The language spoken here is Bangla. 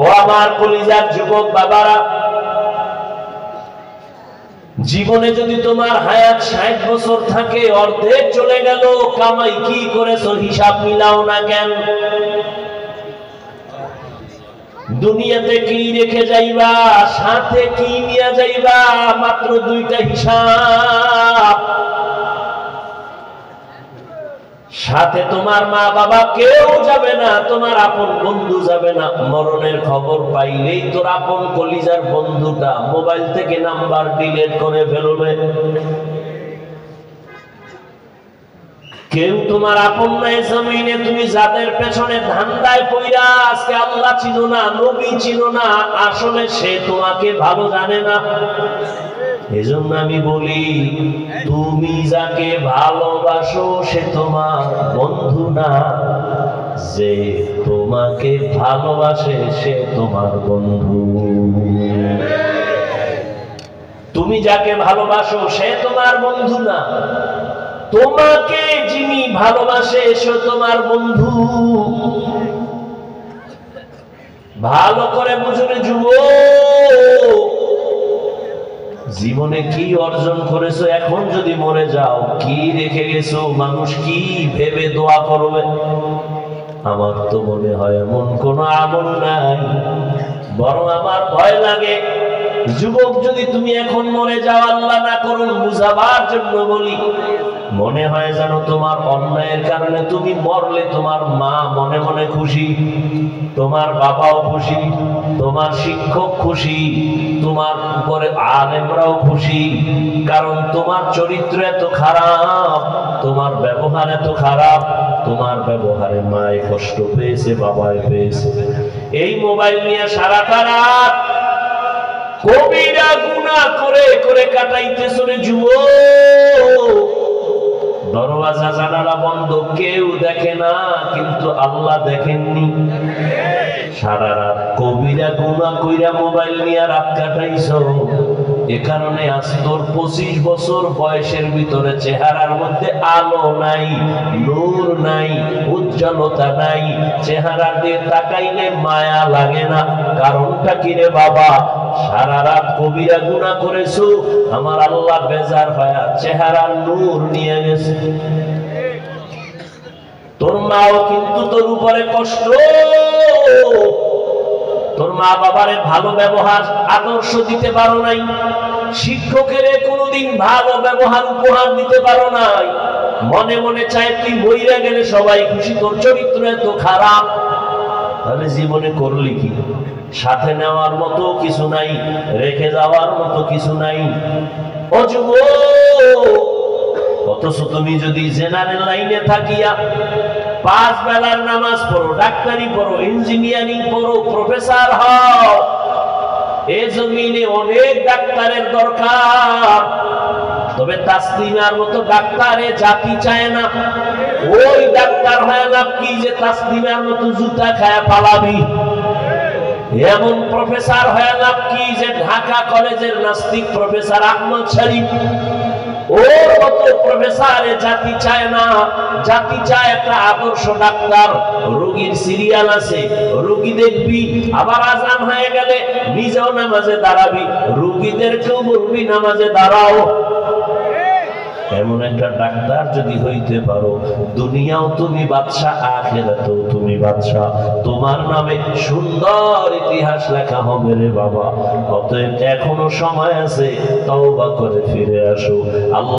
ও আমার কলিজার যুবক বাবারা, জীবনে যদি তোমার হায়াত 60 বছর থাকে, অর্ধেক চলে গেল, কামাই কি করেছো হিসাব মিলাও না কেন? দুনিয়াতে কি রেখে যাইবা, সাথে কি নিয়ে যাইবা, মাত্র দুইটা হিসাব। সাথে তোমার মা বাবা কেউ যাবে না, তোমার আপন বন্ধু যাবে না। মরণের খবর পাইলেই তোর আপন কলিজার বন্ধুটা মোবাইল থেকে নাম্বার ডিলিট করে ফেলবে। কেউ তোমার আপন নাই জমিনে। তুমি যাদের পেছনে ধান্দায় পইরা আজকে আল্লাহ চিনো না, নবী চিনো না, আসলে সে তোমাকে ভালো জানে না। এজন্য আমি বলি, তুমি যাকে ভালোবাসো সে তোমার বন্ধু না, যে তোমাকে ভালোবাসে সে তোমার বন্ধু। তুমি যাকে ভালোবাসো সে তোমার বন্ধু না, তোমাকে যিনি ভালোবাসে সে তোমার বন্ধু। ভালো করে বুঝুন যুবক, জীবনে কি অর্জন করেছো, এখন যদি মরে যাও কি রেখে গেছো, মানুষ কি ভেবে দোয়া করবে? আমার তো মনে হয় এমন কোন আমল নাই। বরং আমার ভয় লাগে, যুবক যদি তুমি এখন মরে যাও, আল্লাহ না করুন বুঝাবার জন্য বলি, মনে হয় যেন তোমার অন্যায়ের কারণে তুমি মরলে তোমার মা মনে মনে খুশি, তোমার বাবাও খুশি, তোমার শিক্ষক খুশি, তোমার উপরে আলেমরাও খুশি। কারণ তোমার চরিত্র এত খারাপ, তোমার ব্যবহার এত খারাপ, তোমার ব্যবহারে মায়ে কষ্ট পেয়েছে, বাবায় পেয়েছে। এই মোবাইল নিয়ে সারাটা রাত কবিরা গুনাহ করে করে কাটাইতেছ রে যুবক। দরওয়াজা জানালা বন্ধ, কেউ দেখে না, কিন্তু আল্লাহ দেখেননি। সারা রাত কবিরা গুনাহ কইরা মোবাইল নিয়ে রাত কাটাইছো। এ কারণে আজ তোর 25 বছর বয়সের ভিতরে চেহারার মধ্যে আলো নাই, নূর নাই, উজ্জ্বলতা নাই, চেহারা দিয়ে তাকাইলে মায়া লাগে না। কারণটা কি রে বাবা? সারা রাত কবিরা গুনাহ করেছো, আমার আল্লাহ বেজার হয় চেহারার নূর নিয়ে গেছে। তোর মাও কিন্তু তোর উপরে কষ্ট, তোর মা বাবারে ভালো ব্যবহার আদর্শ দিতে পারো নাই, শিক্ষকের কোনোদিন ভালো ব্যবহার উপহার দিতে পারো নাই। মনে মনে চায় তুই মইরা গেলে সবাই খুশি, তোর চরিত্র এত খারাপ। তাহলে জীবনে করলি কি? সাথে নেওয়ার মতো কিছু নাই, রেখে যাওয়ার মতো কিছু নাই। ও যুবক, অথচ তুমি যদি জেনারেল লাইনে থাকিয়া 5 বেলার নামাজ পড়ো, ডাক্তারি পড়ো, ইঞ্জিনিয়ারিং পড়ো, প্রফেসর হও, এই জমিনে অনেক ডাক্তারের দরকার। তবে তাসলিমার মতো ডাক্তারে জাতি চায় না। ওই ডাক্তার হয় লাভ কি যে তাসলিমার মতো জুতা খায় পালাবি? এমন প্রফেসর হয়ে লাভ কি যে ঢাকা কলেজের নাস্তিক প্রফেসর আহমদ শরীফ, ওর মতো প্রফেসরে জাতি চায় না। জাতি চায় একটা আদর্শ ডাক্তার। রোগীর সিরিয়াল আছে, রোগী দেখবি, আবার আজান হয়ে গেলে নিজেও নামাজে দাঁড়াবি, রোগীদেরকেও বলবি নামাজে দাঁড়াও। এমন একটা ডাক্তার যদি হইতে পারো, দুনিয়াও তুমি বাদশা, আখিরাতেও তুমি বাদশা। তোমার নামে সুন্দর ইতিহাস লেখা হবে রে বাবা। অতএব এখনো সময় আছে, তওবা করে ফিরে আসো। আল্লাহ